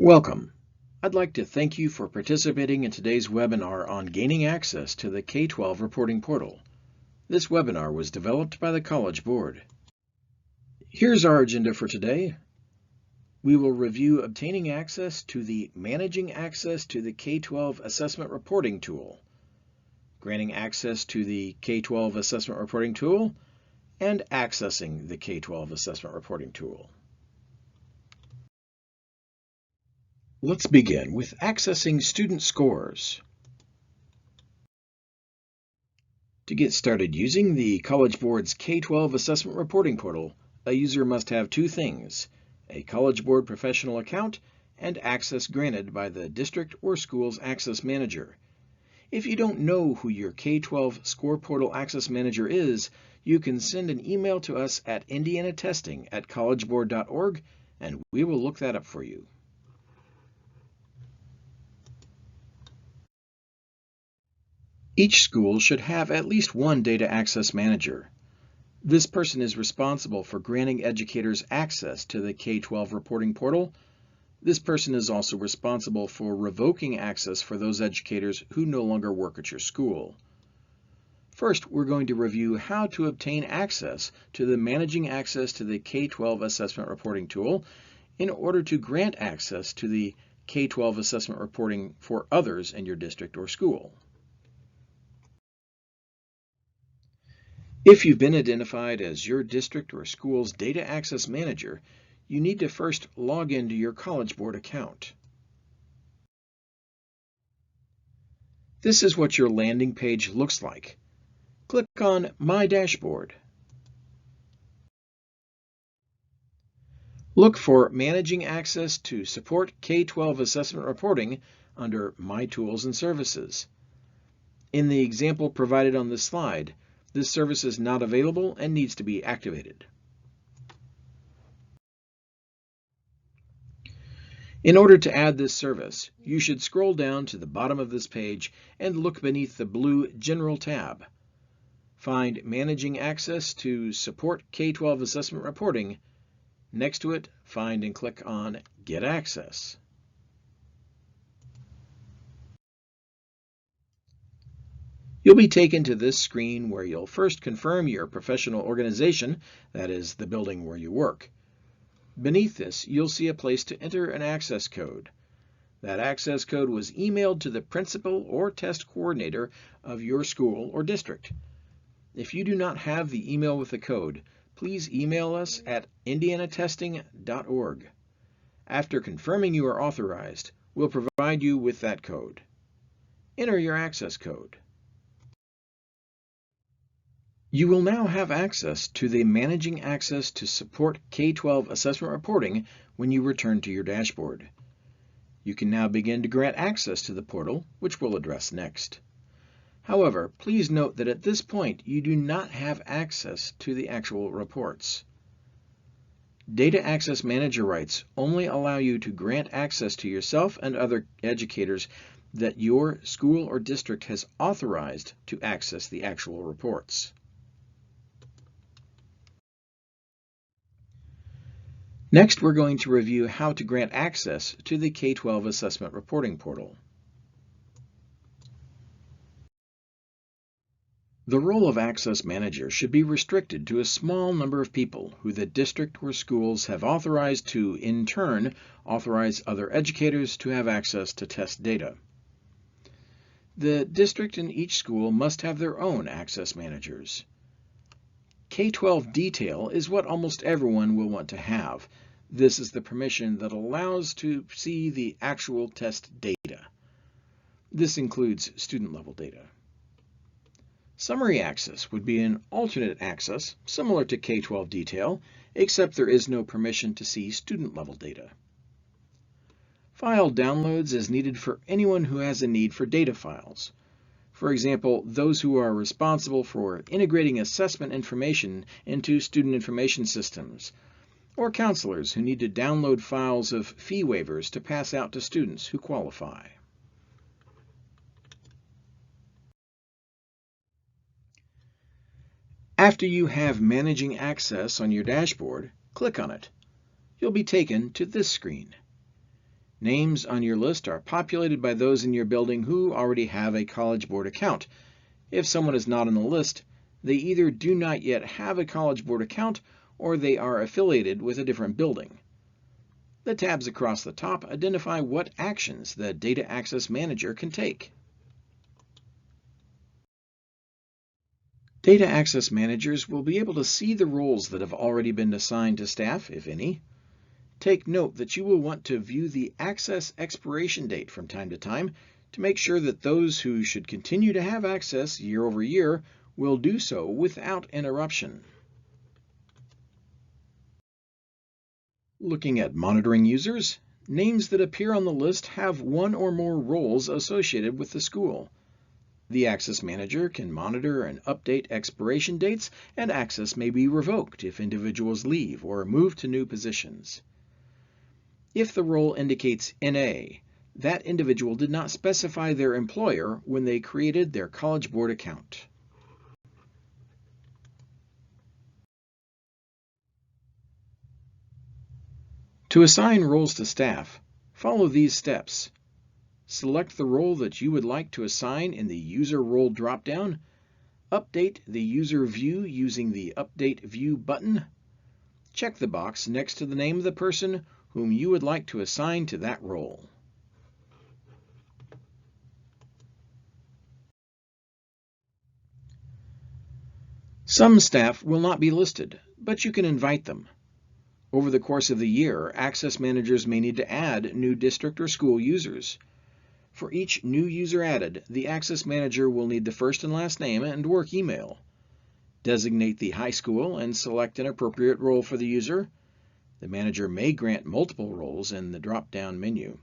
Welcome. I'd like to thank you for participating in today's webinar on gaining access to the K-12 reporting portal. This webinar was developed by the College Board. Here's our agenda for today. We will review obtaining access to the Managing Access to the K-12 Assessment Reporting Tool, granting access to the K-12 Assessment Reporting Tool, and accessing the K-12 Assessment Reporting Tool. Let's begin with accessing student scores. To get started using the College Board's K-12 Assessment Reporting Portal, a user must have two things: a College Board professional account and access granted by the district or school's access manager. If you don't know who your K-12 Score Portal Access Manager is, you can send an email to us at indianatesting@collegeboard.org and we will look that up for you. Each school should have at least one data access manager. This person is responsible for granting educators access to the K-12 reporting portal. This person is also responsible for revoking access for those educators who no longer work at your school. First, we're going to review how to obtain access to the Managing Access to the K-12 Assessment Reporting tool in order to grant access to the K-12 assessment reporting for others in your district or school. If you've been identified as your district or school's data access manager, you need to first log into your College Board account. This is what your landing page looks like. Click on My Dashboard. Look for Managing Access to Support K-12 Assessment Reporting under My Tools and Services. In the example provided on this slide, this service is not available and needs to be activated. In order to add this service, you should scroll down to the bottom of this page and look beneath the blue General tab. Find Managing Access to Support K-12 Assessment Reporting. Next to it, find and click on Get Access. You'll be taken to this screen where you'll first confirm your professional organization, that is, the building where you work. Beneath this, you'll see a place to enter an access code. That access code was emailed to the principal or test coordinator of your school or district. If you do not have the email with the code, please email us at indianatesting.org. After confirming you are authorized, we'll provide you with that code. Enter your access code. You will now have access to the Managing Access to Support K-12 Assessment Reporting when you return to your dashboard. You can now begin to grant access to the portal, which we'll address next. However, please note that at this point you do not have access to the actual reports. Data Access Manager rights only allow you to grant access to yourself and other educators that your school or district has authorized to access the actual reports. Next, we're going to review how to grant access to the K-12 Assessment Reporting Portal. The role of Access Manager should be restricted to a small number of people who the district or schools have authorized to, in turn, authorize other educators to have access to test data. The district and each school must have their own Access Managers. K-12 Detail is what almost everyone will want to have. This is the permission that allows to see the actual test data. This includes student-level data. Summary Access would be an alternate access, similar to K-12 Detail, except there is no permission to see student-level data. File Downloads is needed for anyone who has a need for data files. For example, those who are responsible for integrating assessment information into student information systems, or counselors who need to download files of fee waivers to pass out to students who qualify. After you have Managing Access on your dashboard, click on it. You'll be taken to this screen. Names on your list are populated by those in your building who already have a College Board account. If someone is not on the list, they either do not yet have a College Board account or they are affiliated with a different building. The tabs across the top identify what actions the Data Access Manager can take. Data Access Managers will be able to see the roles that have already been assigned to staff, if any. Take note that you will want to view the access expiration date from time to time to make sure that those who should continue to have access year over year will do so without interruption. Looking at monitoring users, names that appear on the list have one or more roles associated with the school. The Access Manager can monitor and update expiration dates, and access may be revoked if individuals leave or move to new positions. If the role indicates NA, that individual did not specify their employer when they created their College Board account. To assign roles to staff, follow these steps. Select the role that you would like to assign in the User Role dropdown. Update the user view using the Update View button. Check the box next to the name of the person whom you would like to assign to that role. Some staff will not be listed, but you can invite them. Over the course of the year, Access Managers may need to add new district or school users. For each new user added, the Access Manager will need the first and last name and work email. Designate the high school and select an appropriate role for the user. The manager may grant multiple roles in the drop-down menu.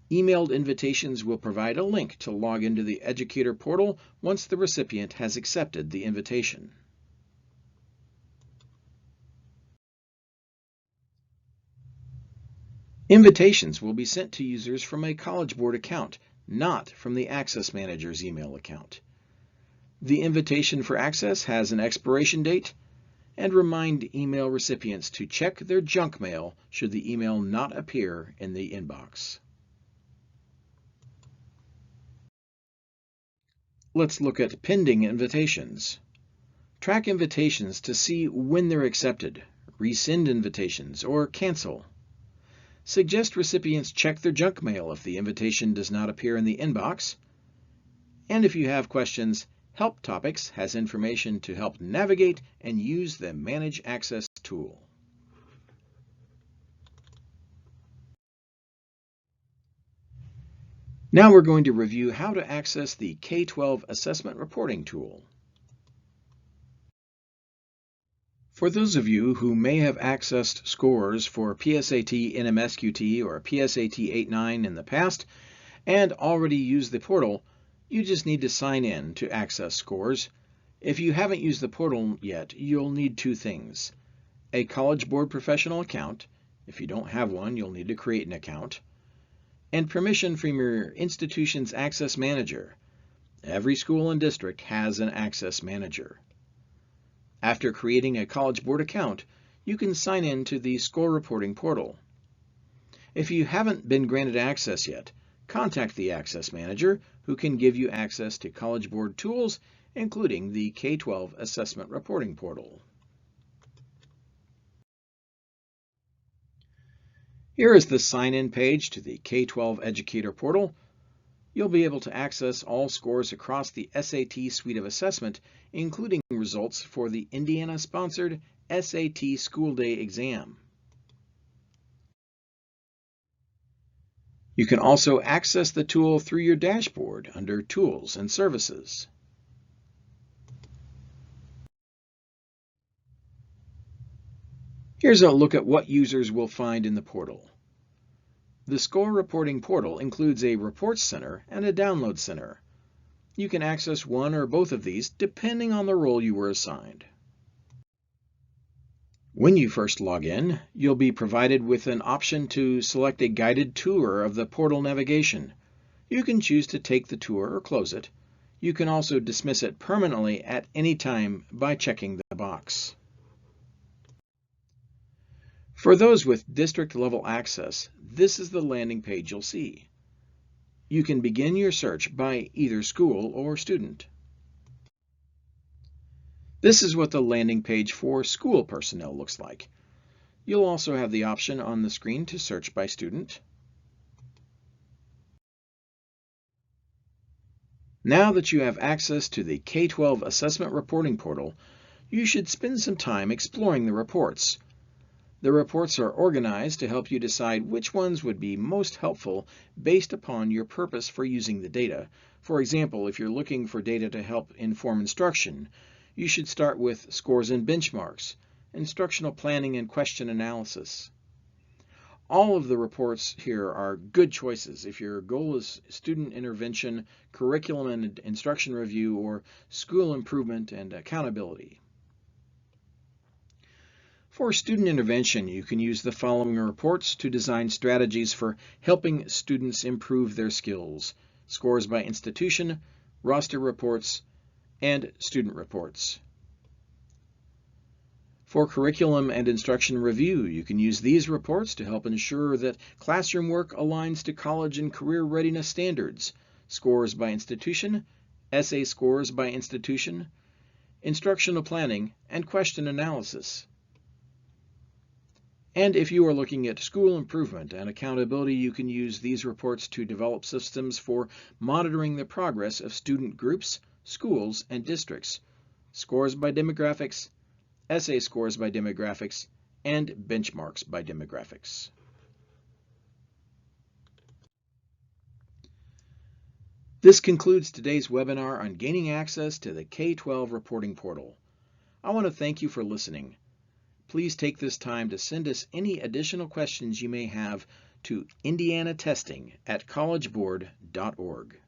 Emailed invitations will provide a link to log into the educator portal once the recipient has accepted the invitation. Invitations will be sent to users from a College Board account, not from the Access Manager's email account. The invitation for access has an expiration date, and remind email recipients to check their junk mail should the email not appear in the inbox. Let's look at pending invitations. Track invitations to see when they're accepted, resend invitations, or cancel. Suggest recipients check their junk mail if the invitation does not appear in the inbox. And if you have questions, Help Topics has information to help navigate and use the Manage Access tool. Now we're going to review how to access the K-12 Assessment Reporting tool. For those of you who may have accessed scores for PSAT NMSQT or PSAT 8-9 in the past and already used the portal, you just need to sign in to access scores. If you haven't used the portal yet, you'll need two things: a College Board professional account. If you don't have one, you'll need to create an account, and permission from your institution's Access Manager. Every school and district has an Access Manager. After creating a College Board account, you can sign in to the Score Reporting portal. If you haven't been granted access yet, contact the Access Manager, who can give you access to College Board tools, including the K-12 Assessment Reporting portal. Here is the sign-in page to the K-12 Educator portal. You'll be able to access all scores across the SAT suite of assessment, including results for the Indiana-sponsored SAT School Day exam. You can also access the tool through your dashboard under Tools and Services. Here's a look at what users will find in the portal. The Score Reporting portal includes a Reports Center and a Download Center. You can access one or both of these depending on the role you were assigned. When you first log in, you'll be provided with an option to select a guided tour of the portal navigation. You can choose to take the tour or close it. You can also dismiss it permanently at any time by checking the box. For those with district-level access, this is the landing page you'll see. You can begin your search by either school or student. This is what the landing page for school personnel looks like. You'll also have the option on the screen to search by student. Now that you have access to the K-12 Assessment Reporting Portal, you should spend some time exploring the reports. The reports are organized to help you decide which ones would be most helpful based upon your purpose for using the data. For example, if you're looking for data to help inform instruction, you should start with scores and benchmarks, instructional planning, and question analysis. All of the reports here are good choices if your goal is student intervention, curriculum and instruction review, or school improvement and accountability. For student intervention, you can use the following reports to design strategies for helping students improve their skills: scores by institution, roster reports, and student reports. For curriculum and instruction review, you can use these reports to help ensure that classroom work aligns to college and career readiness standards: scores by institution, essay scores by institution, instructional planning, and question analysis. And if you are looking at school improvement and accountability, you can use these reports to develop systems for monitoring the progress of student groups, schools, and districts: scores by demographics, essay scores by demographics, and benchmarks by demographics. This concludes today's webinar on gaining access to the K-12 reporting portal. I want to thank you for listening. Please take this time to send us any additional questions you may have to indianatesting@collegeboard.org.